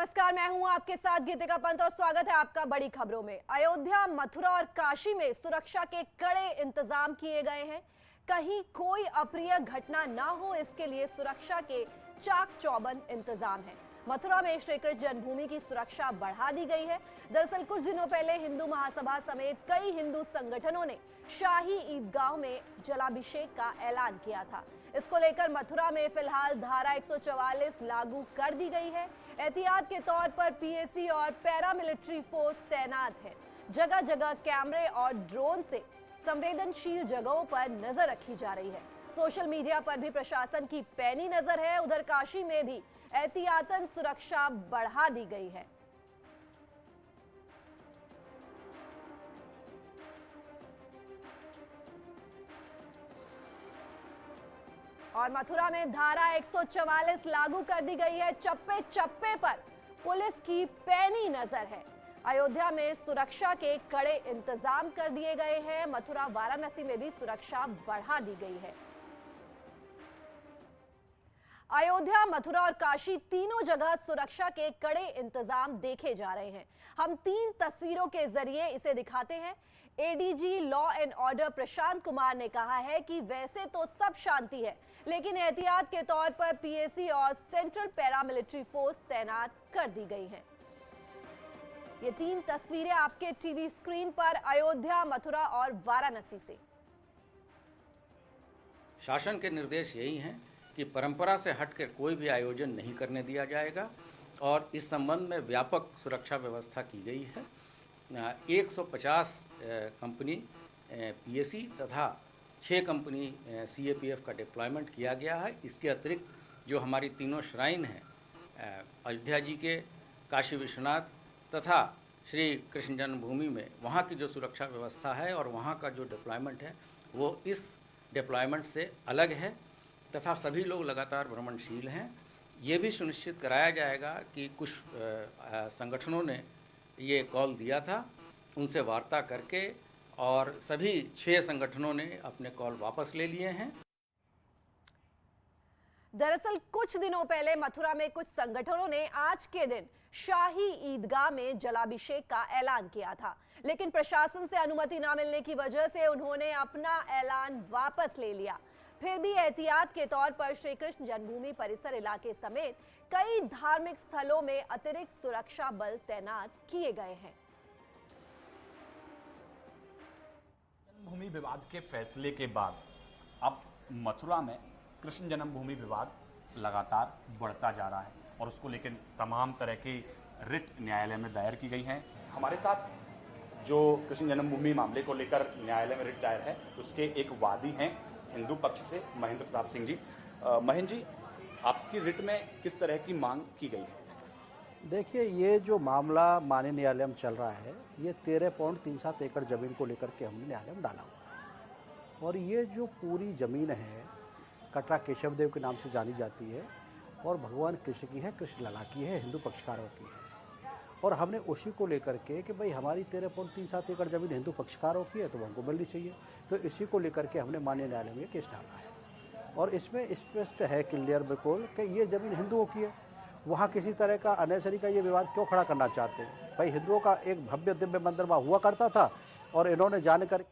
नमस्कार, मैं हूं आपके साथ गीतिका पंत और स्वागत है आपका बड़ी खबरों में। अयोध्या, मथुरा और काशी में सुरक्षा के कड़े इंतजाम किए गए हैं। कहीं कोई अप्रिय घटना ना हो, इसके लिए सुरक्षा के चाक चौबंद इंतजाम है। मथुरा में श्री कृष्ण जन्मभूमि की सुरक्षा बढ़ा दी गई है। दरअसल कुछ दिनों पहले हिंदू महासभा समेत कई हिंदू संगठनों ने शाही ईदगाह में जलाभिषेक का ऐलान किया था। इसको लेकर मथुरा में फिलहाल धारा 144 लागू कर दी गई है। एहतियात के तौर पर पीएसी और पैरामिलिट्री फोर्स तैनात है। जगह जगह कैमरे और ड्रोन से संवेदनशील जगहों पर नजर रखी जा रही है। सोशल मीडिया पर भी प्रशासन की पैनी नजर है। उधर काशी में भी एहतियातन सुरक्षा बढ़ा दी गई है। और मथुरा में धारा 144 लागू कर दी गई है। चप्पे चप्पे पर पुलिस की पैनी नजर है। अयोध्या में सुरक्षा के कड़े इंतजाम कर दिए गए हैं। मथुरा, वाराणसी में भी सुरक्षा बढ़ा दी गई है। अयोध्या, मथुरा और काशी तीनों जगह सुरक्षा के कड़े इंतजाम देखे जा रहे हैं। हम 3 तस्वीरों के जरिए इसे दिखाते हैं। ADG law and order Prashant Kumar ने कहा है कि वैसे तो सब शांति है, लेकिन एहतियात के तौर पर पीएसी और सेंट्रल पैरामिलिट्री फोर्स तैनात कर दी गई है। ये 3 तस्वीरें आपके टीवी स्क्रीन पर अयोध्या, मथुरा और वाराणसी से। शासन के निर्देश यही हैं कि परंपरा से हटकर कोई भी आयोजन नहीं करने दिया जाएगा और इस संबंध में व्यापक सुरक्षा व्यवस्था की गई है। 150 कंपनी पीएसी तथा 6 कंपनी सीएपीएफ का डिप्लॉयमेंट किया गया है। इसके अतिरिक्त जो हमारी तीनों श्राइन हैं, अयोध्या जी के, काशी विश्वनाथ तथा श्री कृष्ण जन्मभूमि में, वहाँ की जो सुरक्षा व्यवस्था है और वहाँ का जो डिप्लॉयमेंट है वो इस डिप्लॉयमेंट से अलग है तथा सभी लोग लगातार भ्रमणशील हैं। ये भी सुनिश्चित कराया जाएगा कि कुछ संगठनों ने ये कॉल दिया था, उनसे वार्ता करके, और सभी 6 संगठनों ने अपने कॉल वापस ले लिए हैं। दरअसल कुछ दिनों पहले मथुरा में कुछ संगठनों ने आज के दिन शाही ईदगाह में जलाभिषेक का ऐलान किया था, लेकिन प्रशासन से अनुमति न मिलने की वजह से उन्होंने अपना ऐलान वापस ले लिया। फिर भी एहतियात के तौर पर श्री कृष्ण जन्मभूमि परिसर इलाके समेत कई धार्मिक स्थलों में अतिरिक्त सुरक्षा बल तैनात किए गए हैं। जन्मभूमि विवाद के फैसले के बाद अब मथुरा में कृष्ण जन्मभूमि विवाद लगातार बढ़ता जा रहा है और उसको लेकर तमाम तरह की रिट न्यायालय में दायर की गई हैं। हमारे साथ जो कृष्ण जन्मभूमि मामले को लेकर न्यायालय में रिट दायर है, उसके एक वादी हैं हिंदू पक्ष से महेंद्र प्रताप सिंह जी। महेंद्र जी, आपकी रिट में किस तरह की मांग की गई है? देखिए, ये जो मामला माननीय न्यायालय में चल रहा है, ये 13.37 एकड़ ज़मीन को लेकर के हमने न्यायालय में डाला हुआ है। और ये जो पूरी ज़मीन है कटरा केशव देव के नाम से जानी जाती है और भगवान कृष्ण की है, कृष्ण लला की है, हिंदू पक्षकारों की है। और हमने उसी को लेकर के कि भाई हमारी 13.37 एकड़ ज़मीन हिंदू पक्षकारों की है तो वो हमको मिलनी चाहिए, तो इसी को लेकर के हमने माननीय न्यायालय में केस डाला है। और इसमें स्पष्ट है क्लियर बिल्कुल कि ये ज़मीन हिंदुओं की है। वहाँ किसी तरह का अननेसेसरी का ये विवाद क्यों खड़ा करना चाहते हैं? भाई हिंदुओं का एक भव्य दिव्य मंदिर वहाँ हुआ करता था और इन्होंने जानकर।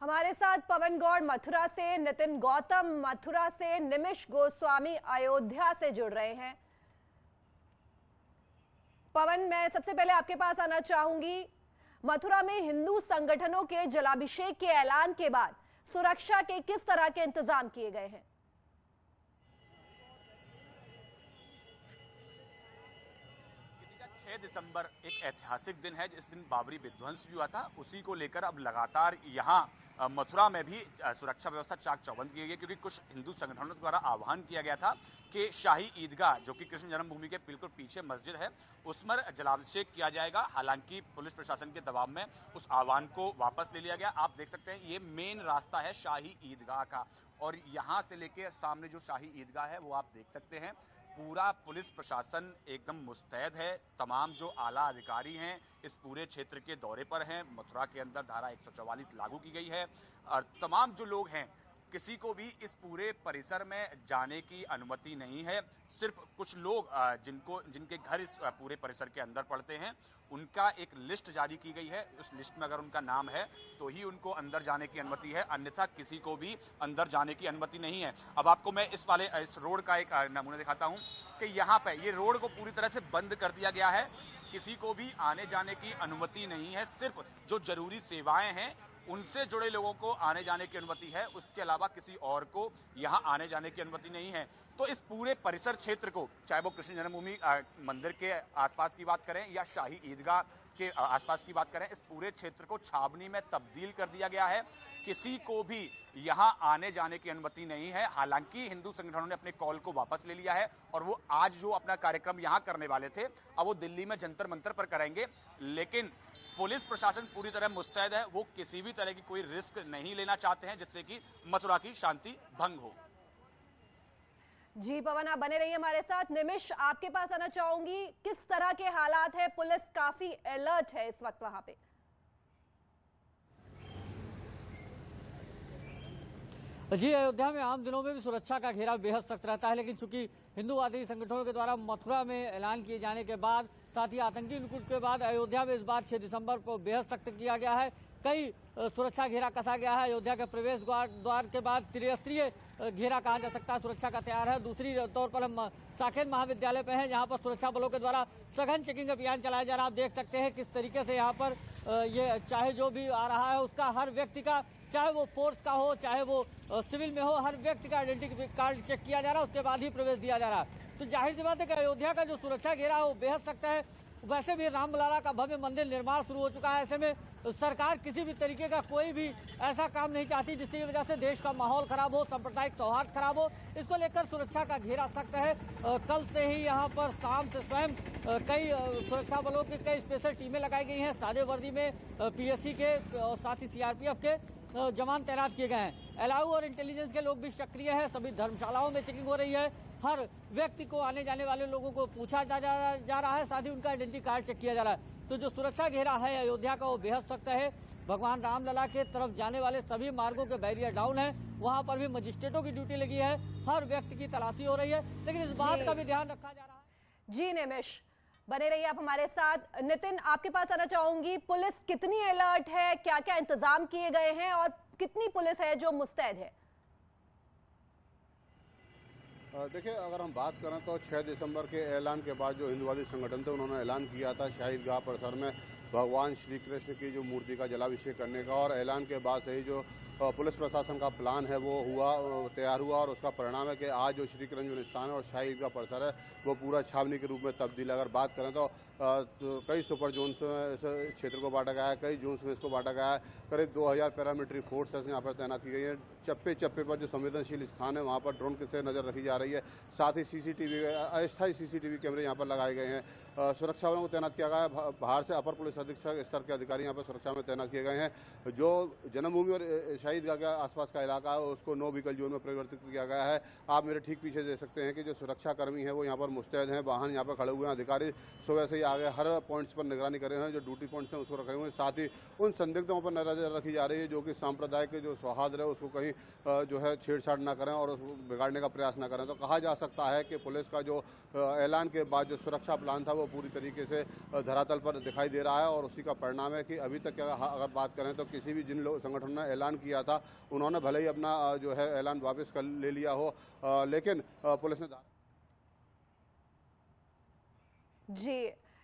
हमारे साथ पवन गौड़ मथुरा से, नितिन गौतम मथुरा से, निमिष गोस्वामी अयोध्या से जुड़ रहे हैं। पवन, मैं सबसे पहले आपके पास आना चाहूंगी। मथुरा में हिंदू संगठनों के जलाभिषेक के ऐलान के बाद सुरक्षा के किस तरह के इंतजाम किए गए हैं? 6 दिसंबर एक ऐतिहासिक दिन है, जिस दिन बाबरी विध्वंस भी हुआ था। उसी को लेकर अब लगातार यहाँ मथुरा में भी सुरक्षा व्यवस्था चाक चौबंद की गई है, क्योंकि कुछ हिंदू संगठनों द्वारा आह्वान किया गया था कि शाही ईदगाह, जो कि कृष्ण जन्मभूमि के बिल्कुल पीछे मस्जिद है, उस पर जलाभिषेक किया जाएगा। हालांकि पुलिस प्रशासन के दबाव में उस आह्वान को वापस ले लिया गया। आप देख सकते हैं ये मेन रास्ता है शाही ईदगाह का, और यहाँ से लेकर सामने जो शाही ईदगाह है वो आप देख सकते हैं। पूरा पुलिस प्रशासन एकदम मुस्तैद है। तमाम जो आला अधिकारी हैं इस पूरे क्षेत्र के दौरे पर हैं। मथुरा के अंदर धारा 144 लागू की गई है और तमाम जो लोग हैं किसी को भी इस पूरे परिसर में जाने की अनुमति नहीं है। सिर्फ कुछ लोग जिनके घर इस पूरे परिसर के अंदर पड़ते हैं, उनका एक लिस्ट जारी की गई है। उस लिस्ट में अगर उनका नाम है तो ही उनको अंदर जाने की अनुमति है, अन्यथा किसी को भी अंदर जाने की अनुमति नहीं है। अब आपको मैं इस रोड का एक नमूना दिखाता हूं कि यहाँ पे ये रोड को पूरी तरह से बंद कर दिया गया है। किसी को भी आने जाने की अनुमति नहीं है। सिर्फ जो जरूरी सेवाएं हैं उनसे जुड़े लोगों को आने जाने की अनुमति है, उसके अलावा किसी और को यहाँ आने जाने की अनुमति नहीं है। तो इस पूरे परिसर क्षेत्र को, चाहे वो कृष्ण जन्मभूमि मंदिर के आसपास की बात करें या शाही ईदगाह के आसपास की बात करें, इस पूरे क्षेत्र को छावनी में तब्दील कर दिया गया है। किसी को भी यहाँ आने जाने की अनुमति नहीं है। हालांकि हिंदू संगठनों ने अपने कॉल को वापस ले लिया है और वो आज जो अपना कार्यक्रम यहाँ करने वाले थे, अब वो दिल्ली में जंतर मंतर पर करेंगे। लेकिन पुलिस प्रशासन पूरी तरह मुस्तैद है। वो किसी भी तरह की कोई रिस्क नहीं लेना चाहते हैं जिससे कि मथुरा की शांति भंग हो। जी पवन, आप बने रहिए हमारे साथ। निमिष, आपके पास आना चाहूंगी, किस तरह के हालात है? पुलिस काफी अलर्ट है इस वक्त वहां पे। जी, अयोध्या में आम दिनों में भी सुरक्षा का घेराव बेहद सख्त रहता है, लेकिन चूंकि हिंदूवादी संगठनों के द्वारा मथुरा में ऐलान किए जाने के बाद, साथ ही आतंकी अनुकूट के बाद अयोध्या में इस बार 6 दिसंबर को बेहद सख्त किया गया है। कई सुरक्षा घेरा कसा गया है। अयोध्या के प्रवेश द्वार के बाद त्रिस्तरीय घेरा कहा जा सकता है सुरक्षा का तैयार है। दूसरी तौर पर हम साकेत महाविद्यालय पे हैं, जहां पर सुरक्षा बलों के द्वारा सघन चेकिंग अभियान चलाया जा रहा है। आप देख सकते हैं किस तरीके से यहाँ पर ये चाहे जो भी आ रहा है उसका, हर व्यक्ति का, चाहे वो फोर्स का हो चाहे वो सिविल में हो, हर व्यक्ति का आइडेंटिटी कार्ड चेक किया जा रहा है, उसके बाद ही प्रवेश दिया जा रहा है। तो जाहिर सी बात है कि अयोध्या का जो सुरक्षा घेरा है वो बेहद सख्त है। वैसे भी रामलला का भव्य मंदिर निर्माण शुरू हो चुका है। ऐसे में सरकार किसी भी तरीके का कोई भी ऐसा काम नहीं चाहती जिसकी वजह से देश का माहौल खराब हो, सांप्रदायिक सौहार्द खराब हो। इसको लेकर सुरक्षा का घेरा सख्त है। कल से ही यहाँ पर शाम से स्वयं कई सुरक्षा बलों की कई स्पेशल टीमें लगाई गई हैं। सादे वर्दी में PSC के और साथ ही CRPF के जवान तैनात किए गए हैं। एलाऊ और इंटेलिजेंस के लोग भी सक्रिय है। सभी धर्मशालाओं में चेकिंग हो रही है। हर व्यक्ति को, आने जाने वाले लोगों को पूछा जा रहा है, साथ ही उनका आइडेंटिटी कार्ड चेक किया जा रहा है। तो जो सुरक्षा घेरा है अयोध्या का वो बेहद सख्त है। भगवान रामलला के तरफ जाने वाले सभी मार्गों के बैरियर डाउन है। वहां पर भी मजिस्ट्रेटों की ड्यूटी लगी है। हर व्यक्ति की तलाशी हो रही है, लेकिन इस बात का भी ध्यान रखा जा रहा है। जी निमिष, बने रहिए आप हमारे साथ। नितिन, आपके पास आना चाहूंगी, पुलिस कितनी अलर्ट है, क्या क्या इंतजाम किए गए हैं और कितनी पुलिस है जो मुस्तैद है? देखिए, अगर हम बात करें तो 6 दिसंबर के ऐलान के बाद जो हिंदूवादी संगठन थे उन्होंने ऐलान किया था शाही ईदगाह परिसर में भगवान श्री कृष्ण की जो मूर्ति का जलाभिषेक करने का, और ऐलान के बाद से ही जो पुलिस प्रशासन का प्लान है वो तैयार हुआ और उसका परिणाम है कि आज जो श्री कृष्ण स्थान है और शाही ईदगाह परिसर है वो पूरा छावनी के रूप में तब्दील। अगर बात करें तो कई सुपर जोन्स में इस क्षेत्र को बांटा गया है, कई जोन्स में इसको बांटा गया है। करीब 2000 पैरामिलिट्री फोर्सेस यहाँ पर तैनात की गई है। चप्पे चप्पे पर जो संवेदनशील स्थान है वहाँ पर ड्रोन से नजर रखी जा रही है। साथ ही CCTV, अस्थायी CCTV कैमरे यहाँ पर लगाए गए हैं। सुरक्षा बलों को तैनात किया गया है। बाहर से अपर पुलिस अधीक्षक स्तर के अधिकारी यहाँ पर सुरक्षा में तैनात किए गए हैं। जो जन्मभूमि और शाही ईदगाह के आसपास का इलाका है उसको नो व्हीकल जोन में परिवर्तित किया गया है। आप मेरे ठीक पीछे देख सकते हैं कि जो सुरक्षा कर्मी है वो यहाँ पर मुस्तैद हैं। वाहन यहाँ पर खड़े हुए हैं। अधिकारी सुबह से ही आगे हर पॉइंट्स पर निगरानी कर रहे हैं। जो ड्यूटी पॉइंट्स हैं उसको रखे हुए हैं। साथ ही उन संदिग्धों पर नजर रखी जा रही है जो कि सांप्रदायिक जो सौहार्द है उसको कहीं जो है छेड़छाड़ ना करें और उसको बिगाड़ने का प्रयास ना करें। तो कहा जा सकता है कि पुलिस का जो ऐलान के बाद जो सुरक्षा प्लान था वो पूरी तरीके से धरातल पर दिखाई दे रहा है और उसी का परिणाम है कि अभी तक अगर बात करें तो किसी भी जिन संगठनों ने ऐलान किया था उन्होंने भले ही अपना जो है ऐलान वापस कर ले लिया हो, लेकिन पुलिस ने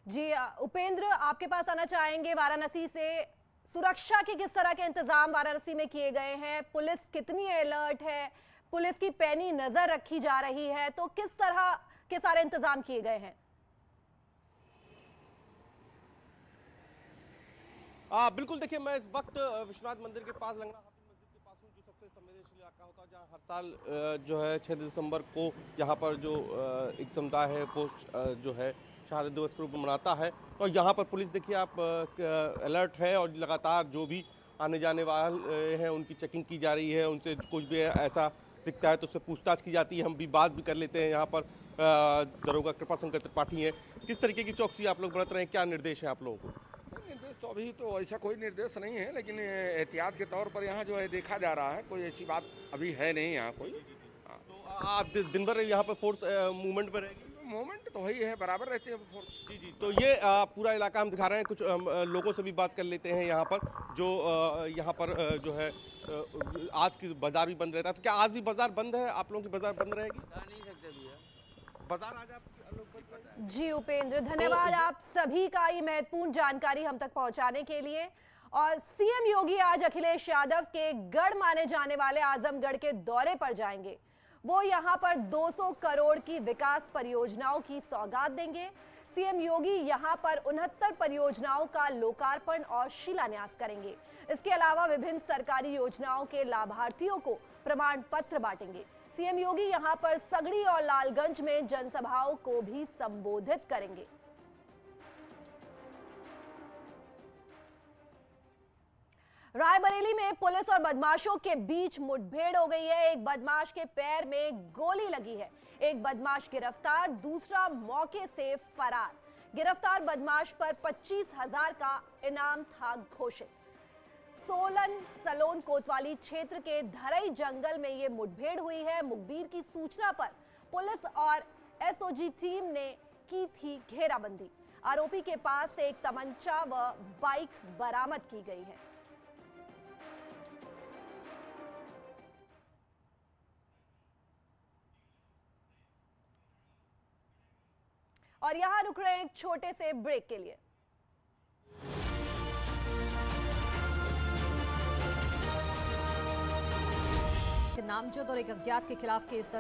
जी उपेंद्र, आपके पास आना चाहेंगे। वाराणसी से सुरक्षा के किस तरह के इंतजाम वाराणसी में किए गए हैं? पुलिस कितनी अलर्ट है? पुलिस की पैनी नजर रखी जा रही है, तो किस तरह के सारे इंतजाम किए गए हैं? बिल्कुल, देखिए मैं इस वक्त विश्वनाथ मंदिर के पास लंगड़ा हाफिज मस्जिद के पास हूँ, जो सबसे संवेदनशील इलाका होता है, जहाँ हर साल जो है 6 दिसंबर को यहाँ पर जो एक समुदाय है वो जो है शहादत दिवस के रूप में मनाता है। और यहाँ पर पुलिस देखिए आप अलर्ट है और लगातार जो भी आने जाने वाले हैं उनकी चेकिंग की जा रही है। उनसे कुछ भी ऐसा दिखता है तो उससे पूछताछ की जाती है। हम भी बात भी कर लेते हैं। यहाँ पर दरोगा कृपाशंकर त्रिपाठी हैं। किस तरीके की चौकसी आप लोग बरत रहे हैं, क्या निर्देश है आप लोगों को? निर्देश तो अभी तो ऐसा कोई निर्देश नहीं है, लेकिन एहतियात के तौर पर यहाँ जो है देखा जा रहा है, कोई ऐसी बात अभी है नहीं यहाँ कोई। तो आप दिन भर यहाँ पर फोर्स मूवमेंट पर रहेगी? मूवमेंट तो वही है, बराबर रहती है फोर्स। जी। तो ये पूरा इलाका हम दिखा रहे हैं, कुछ लोगों से भी बात कर लेते हैं यहाँ पर, जो यहाँ पर जो है आज की बाजार भी बंद रहता है। तो क्या आज भी बाजार बंद है? आप लोगों की बाजार बंद रहेगी? नहीं सकते भैया, बाजार आज आप लोग बंद रहेंगे? जी उपेंद्र, धन्यवाद आप सभी का ये महत्वपूर्ण जानकारी हम तक पहुंचाने के लिए। और सीएम योगी आज अखिलेश यादव के गढ़ माने जाने वाले आजमगढ़ के दौरे पर जाएंगे। वो यहां पर 200 करोड़ की विकास परियोजनाओं की सौगात देंगे। सीएम योगी यहां पर 69 परियोजनाओं का लोकार्पण और शिलान्यास करेंगे। इसके अलावा विभिन्न सरकारी योजनाओं के लाभार्थियों को प्रमाण पत्र बांटेंगे। सीएम योगी यहां पर सगड़ी और लालगंज में जनसभाओं को भी संबोधित करेंगे। रायबरेली में पुलिस और बदमाशों के बीच मुठभेड़ हो गई है। एक बदमाश के पैर में गोली लगी है। एक बदमाश गिरफ्तार, दूसरा मौके से फरार। गिरफ्तार बदमाश पर 25,000 का इनाम था घोषित। सोलन सलोन कोतवाली क्षेत्र के धरई जंगल में यह मुठभेड़ हुई है। मुखबिर की सूचना पर पुलिस और एसओजी टीम ने की थी घेराबंदी। आरोपी के पास से एक तमंचा व बाइक बरामद की गई है। और यहां रुक रहे हैं एक छोटे से ब्रेक के लिए। नामजद और एक अज्ञात के खिलाफ केस दर्ज